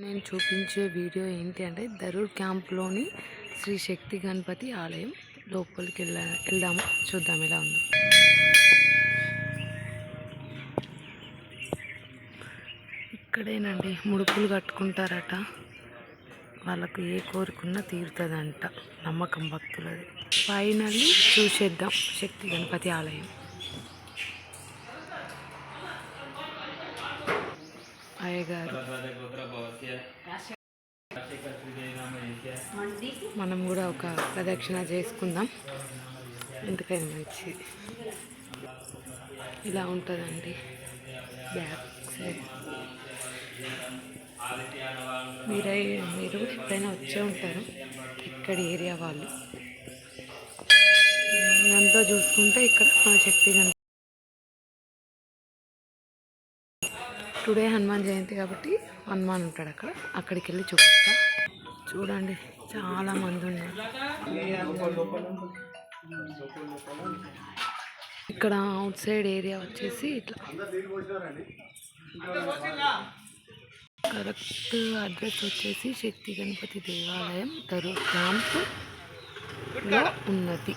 నేను చూపించే వీడియో ఏంటి అంటే దరూర్ క్యాంప్లోని శ్రీ శక్తి గణపతి ఆలయం లోపలికి వెళ్దాము, చూద్దాం ఎలా ఉందో. ఇక్కడేనండి ముడుపులు కట్టుకుంటారట, వాళ్ళకు ఏ కోరుకున్నా తీరుతుందంట, నమ్మకం భక్తులది. ఫైనల్లీ చూసేద్దాం శక్తి గణపతి ఆలయం. అయ్యగారు మనం కూడా ఒక ప్రదక్షిణ చేసుకుందాం, ఎందుకైనా మంచి. ఇలా ఉంటుందండి బ్యాక్ సైడ్. మీరు ఎప్పుడైనా వచ్చే ఉంటారు ఇక్కడ ఏరియా వాళ్ళు. ఇదంతా చూసుకుంటే ఇక్కడ మన శక్తి గణపతి. టుడే హనుమాన్ జయంతి కాబట్టి హనుమాన్ ఉంటాడు అక్కడ, అక్కడికి వెళ్ళి చూపిస్తా. చూడండి చాలా మంది ఉన్నారు ఇక్కడ. అవుట్ సైడ్ ఏరియా వచ్చేసి ఇట్లా. కరెక్ట్ అడ్రస్ వచ్చేసి శక్తి గణపతి దేవాలయం దరూర్ క్యాంప్లో ఉన్నది.